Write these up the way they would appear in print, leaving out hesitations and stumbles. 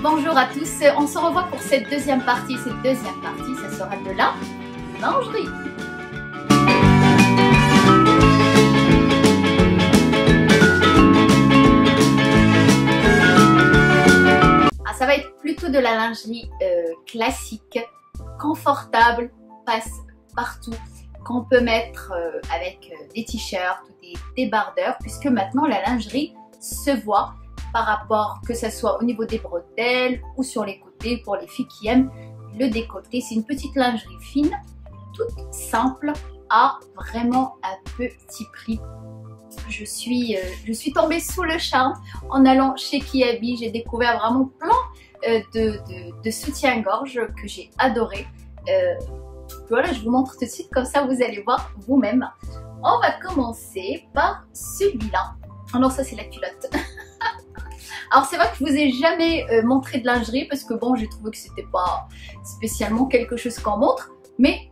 Bonjour à tous, on se revoit pour cette deuxième partie. Cette deuxième partie, ça sera de la lingerie. Ça va être plutôt de la lingerie classique, confortable, passe partout, qu'on peut mettre avec des t-shirts ou des débardeurs, puisque maintenant la lingerie se voit par rapport que ce soit au niveau des bretelles ou sur les côtés pour les filles qui aiment le décolleté. C'est une petite lingerie fine, toute simple, à vraiment un petit prix. Je suis tombée sous le charme en allant chez Kiabi. J'ai découvert vraiment plein de soutien-gorge que j'ai adoré. Voilà, je vous montre tout de suite, comme ça vous allez voir vous-même. On va commencer par celui-là. Alors ça c'est la culotte. Alors c'est vrai que je vous ai jamais montré de lingerie parce que bon, j'ai trouvé que c'était pas spécialement quelque chose qu'on montre, mais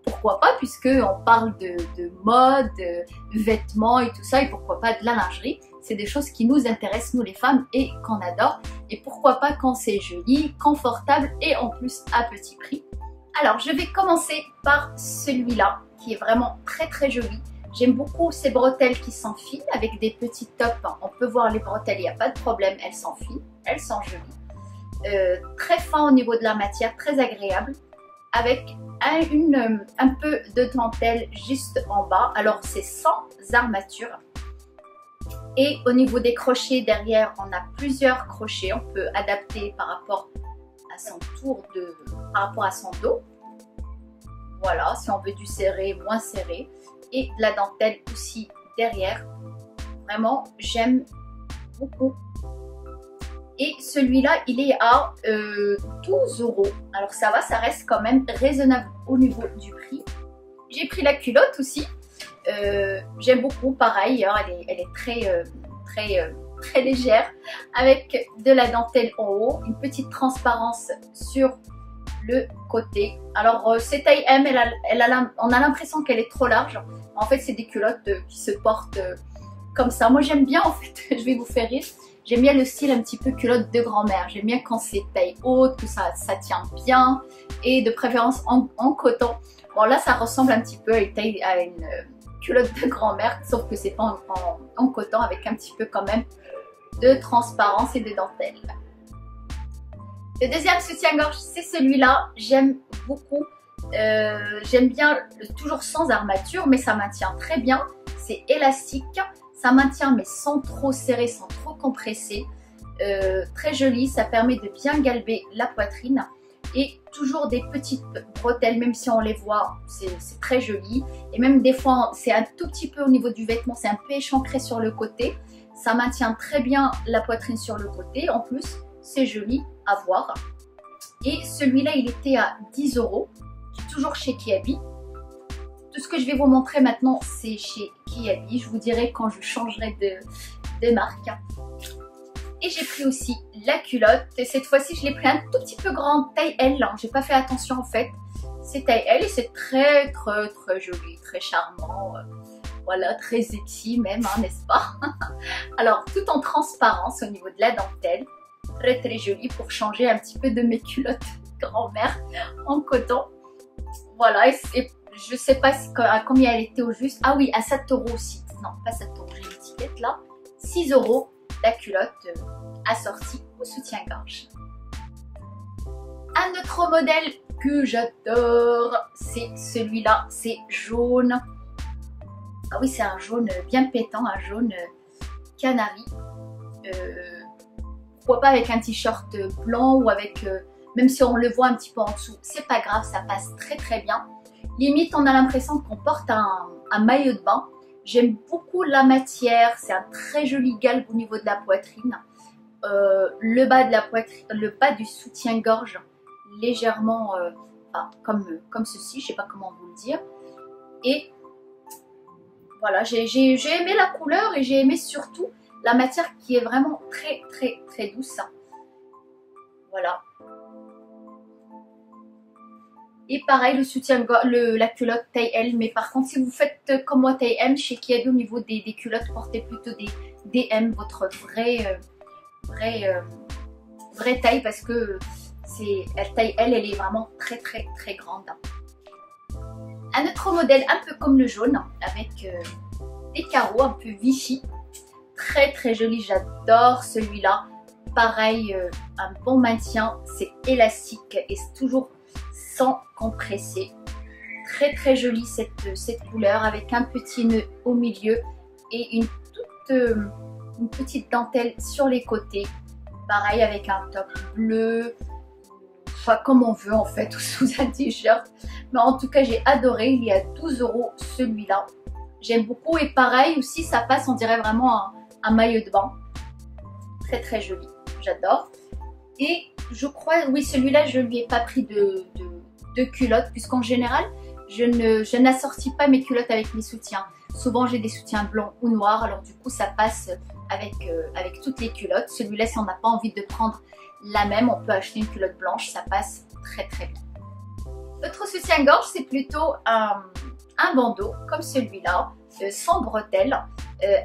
pourquoi pas, puisque on parle de mode, de vêtements et tout ça, et pourquoi pas de la lingerie. C'est des choses qui nous intéressent, nous les femmes, et qu'on adore. Et pourquoi pas quand c'est joli, confortable et en plus à petit prix. Alors je vais commencer par celui-là qui est vraiment très joli. J'aime beaucoup ces bretelles qui s'enfilent avec des petits tops. On peut voir les bretelles, il n'y a pas de problème, elles s'enfilent, elles sont jolies. Très fin au niveau de la matière, très agréable, avec un peu de dentelle juste en bas. Alors c'est sans armature. Et au niveau des crochets derrière, on a plusieurs crochets. On peut adapter par rapport à son par rapport à son dos. Voilà, si on veut du serré, moins serré. Et de la dentelle aussi derrière. Vraiment, j'aime beaucoup. Et celui-là, il est à 12 €. Alors ça va, ça reste quand même raisonnable au niveau du prix. J'ai pris la culotte aussi. J'aime beaucoup, pareil, hein, elle est très légère. Avec de la dentelle en haut, une petite transparence sur le côté. Alors c'est taille M, on a l'impression qu'elle est trop large. En fait c'est des culottes qui se portent comme ça. Moi j'aime bien, en fait, je vais vous faire rire, j'aime bien le style un petit peu culotte de grand-mère. J'aime bien quand c'est taille haute, que ça tient bien, et de préférence en coton. Bon là ça ressemble un petit peu à une culotte de grand-mère, sauf que c'est pas en coton, avec un petit peu quand même de transparence et de dentelle. Le deuxième soutien-gorge, c'est celui-là. J'aime beaucoup. J'aime bien, toujours sans armature, mais ça maintient très bien. C'est élastique. Ça maintient, mais sans trop serrer, sans trop compresser. Très joli. Ça permet de bien galber la poitrine. Et toujours des petites bretelles, même si on les voit, c'est très joli. Et même des fois, c'est un tout petit peu au niveau du vêtement, c'est un peu échancré sur le côté. Ça maintient très bien la poitrine sur le côté. En plus, c'est joli à voir. Et celui-là, il était à 10 €, toujours chez Kiabi. Tout ce que je vais vous montrer maintenant, c'est chez Kiabi. Je vous dirai quand je changerai de marque. Et j'ai pris aussi la culotte. Et cette fois-ci, je l'ai pris un tout petit peu grande, taille L. J'ai pas fait attention en fait. C'est taille L et c'est très joli, très charmant. Voilà, très sexy même, hein, n'est-ce pas? Alors, tout en transparence au niveau de la dentelle. Très joli pour changer un petit peu de mes culottes grand-mère en coton. Voilà, et je sais pas à combien elle était au juste. Ah oui, à 7 € aussi. Non, pas 7 €, j'ai l'étiquette là. 6 € la culotte assortie au soutien-gorge. Un autre modèle que j'adore, c'est celui-là, c'est jaune. Ah oui, c'est un jaune bien pétant, un jaune canari. Pourquoi pas avec un t-shirt blanc ou avec, même si on le voit un petit peu en dessous, c'est pas grave, ça passe très bien. Limite, on a l'impression qu'on porte un maillot de bain. J'aime beaucoup la matière, c'est un très joli galbe au niveau de la poitrine. Le bas de la poitrine, le bas du soutien-gorge, légèrement, enfin, comme ceci, je sais pas comment vous le dire. Et voilà, j'ai aimé la couleur et j'ai aimé surtout la matière qui est vraiment très douce. Voilà. Et pareil, le soutien-gorge, la culotte taille L. Mais par contre, si vous faites comme moi taille M, chez Kiabi au niveau des culottes, portez plutôt des M, votre vraie taille parce que elle est vraiment très grande. Un autre modèle un peu comme le jaune avec des carreaux un peu Vichy, très joli, j'adore celui-là. Pareil, un bon maintien, c'est élastique et c'est toujours sans compresser. Très jolie cette couleur avec un petit nœud au milieu et une petite dentelle sur les côtés. Pareil avec un top bleu, enfin comme on veut en fait, ou sous un t-shirt. Mais en tout cas j'ai adoré, il y a 12 € celui-là. J'aime beaucoup et pareil aussi ça passe, on dirait vraiment un maillot de bain. Très joli, j'adore. Et je crois, oui celui-là je lui ai pas pris de culotte puisqu'en général je n'assortis pas mes culottes avec mes soutiens. Souvent j'ai des soutiens blancs ou noirs, alors du coup ça passe avec toutes les culottes. Celui-là, si on n'a pas envie de prendre la même, on peut acheter une culotte blanche, ça passe très bien. L'autre soutien-gorge, c'est plutôt un bandeau comme celui-là, sans bretelles,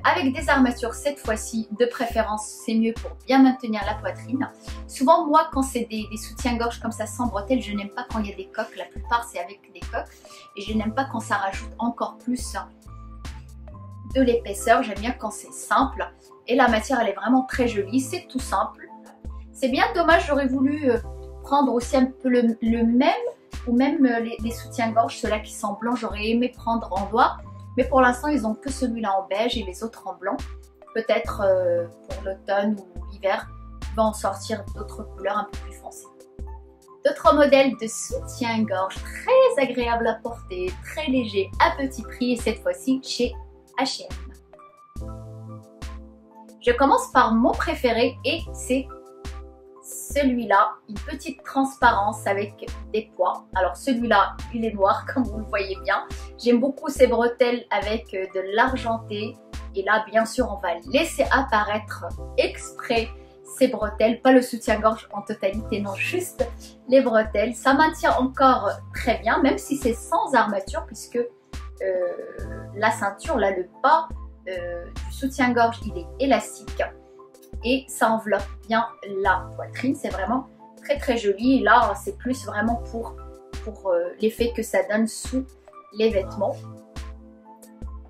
avec des armatures cette fois-ci, de préférence c'est mieux pour bien maintenir la poitrine. Souvent moi quand c'est des soutiens-gorge comme ça sans bretelles, je n'aime pas quand il y a des coques, la plupart c'est avec des coques, et je n'aime pas quand ça rajoute encore plus de l'épaisseur, j'aime bien quand c'est simple, et la matière elle est vraiment très jolie, c'est tout simple. C'est bien dommage, j'aurais voulu prendre aussi un peu le même, ou même les soutiens-gorge, ceux-là qui sont blancs, j'aurais aimé prendre en noir. Mais pour l'instant, ils n'ont que celui-là en beige et les autres en blanc. Peut-être pour l'automne ou l'hiver, ils vont en sortir d'autres couleurs un peu plus foncées. D'autres modèles de soutien-gorge très agréables à porter, très légers, à petit prix et cette fois-ci chez H&M. Je commence par mon préféré et c'est celui-là, une petite transparence avec des pois. Alors celui-là, il est noir comme vous le voyez bien. J'aime beaucoup ces bretelles avec de l'argenté. Et là, bien sûr, on va laisser apparaître exprès ces bretelles, pas le soutien-gorge en totalité, non, juste les bretelles. Ça maintient encore très bien, même si c'est sans armature, puisque la ceinture, là, le bas du soutien-gorge, il est élastique. Et ça enveloppe bien la poitrine, c'est vraiment très joli. Et là, c'est plus vraiment pour l'effet que ça donne sous les vêtements.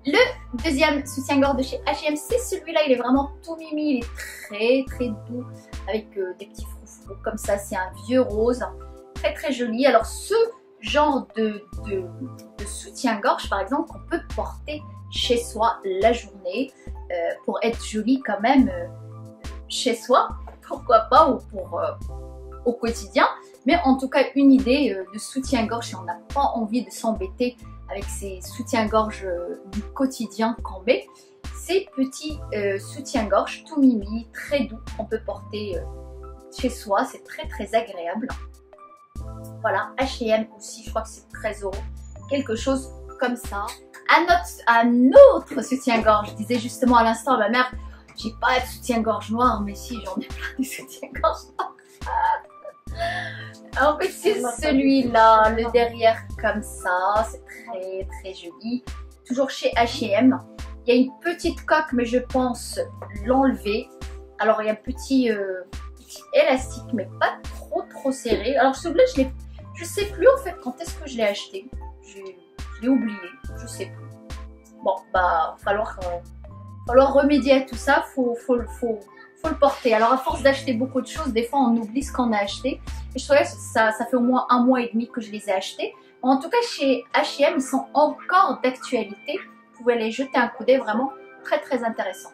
Le deuxième soutien-gorge de chez H&M, c'est celui-là, il est vraiment tout mimi, il est très doux, avec des petits froufrous comme ça, c'est un vieux rose, très joli. Alors ce genre de soutien-gorge, par exemple, qu'on peut porter chez soi la journée, pour être joli quand même, chez soi, pourquoi pas, ou pour au quotidien, mais en tout cas une idée de soutien-gorge si on n'a pas envie de s'embêter avec ces soutiens-gorge du quotidien qu'on met. Ces petits soutiens-gorge tout mimi, très doux, on peut porter chez soi, c'est très agréable. Voilà, H&M aussi, je crois que c'est 13 €, quelque chose comme ça. Un autre soutien-gorge, je disais justement à l'instant à ma mère, j'ai pas de soutien-gorge noir, mais si, j'en ai plein de soutien-gorge noirs. En fait, c'est celui-là, le derrière comme ça, c'est très joli. Toujours chez H&M. Il y a une petite coque, mais je pense l'enlever. Alors, il y a un petit élastique, mais pas trop serré. Alors, celui-là, je sais plus en fait quand est-ce que je l'ai acheté. Je l'ai oublié, je sais plus. Bon, bah, falloir remédier à tout ça, faut le porter. Alors à force d'acheter beaucoup de choses, des fois on oublie ce qu'on a acheté. Et je trouvais que ça fait au moins 1 mois et demi que je les ai achetés. En tout cas chez H&M, ils sont encore d'actualité. Vous pouvez aller jeter un coup d'œil, vraiment très intéressant.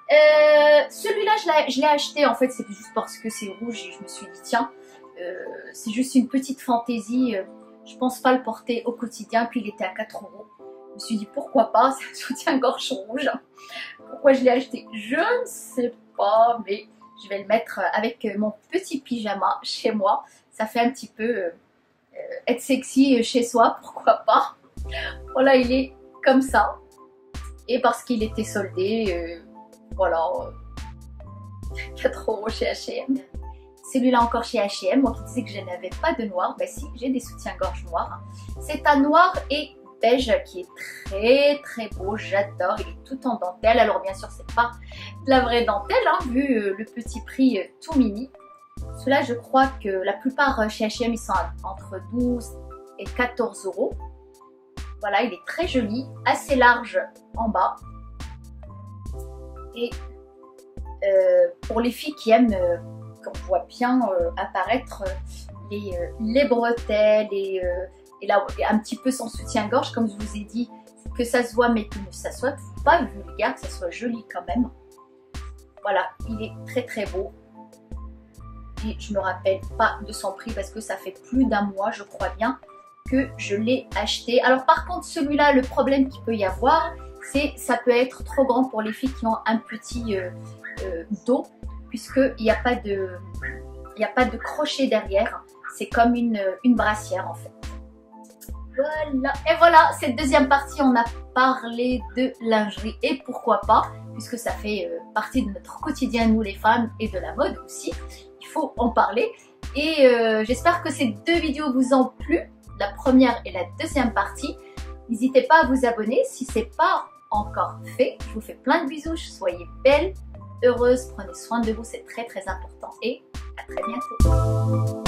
Celui-là je l'ai acheté en fait, c'est juste parce que c'est rouge et je me suis dit tiens, c'est juste une petite fantaisie. Je pense pas le porter au quotidien, puis il était à 4 €. Je me suis dit pourquoi pas, c'est un soutien-gorge rouge. Pourquoi je l'ai acheté, je ne sais pas, mais je vais le mettre avec mon petit pyjama chez moi. Ça fait un petit peu être sexy chez soi, pourquoi pas. Voilà, il est comme ça. Et parce qu'il était soldé, voilà, 4 € chez H&M. Celui-là encore chez H&M, moi qui disais que je n'avais pas de noir, ben si, j'ai des soutiens-gorge noirs. C'est un noir et beige qui est très beau, j'adore, il est tout en dentelle. Alors bien sûr c'est pas de la vraie dentelle hein, vu le petit prix tout mini. Ceux-là je crois que la plupart chez H&M ils sont entre 12 et 14 euros. Voilà, il est très joli, assez large en bas. Et pour les filles qui aiment qu'on voit bien apparaître les bretelles et là un petit peu son soutien-gorge, comme je vous ai dit, que ça se voit mais que ça soit pas vulgaire, que ça soit joli quand même. Voilà, il est très beau. Et je me rappelle pas de son prix parce que ça fait plus d'un mois, je crois bien, que je l'ai acheté. Alors par contre, celui-là, le problème qu'il peut y avoir, c'est ça peut être trop grand pour les filles qui ont un petit dos, puisqu'il n'y a pas de crochet derrière. C'est comme une brassière en fait. Voilà, et voilà, cette deuxième partie, on a parlé de lingerie et pourquoi pas, puisque ça fait partie de notre quotidien, nous les femmes, et de la mode aussi. Il faut en parler. Et j'espère que ces deux vidéos vous ont plu, la première et la deuxième partie. N'hésitez pas à vous abonner si ce n'est pas encore fait. Je vous fais plein de bisous, soyez belles, heureuses, prenez soin de vous, c'est très important. Et à très bientôt.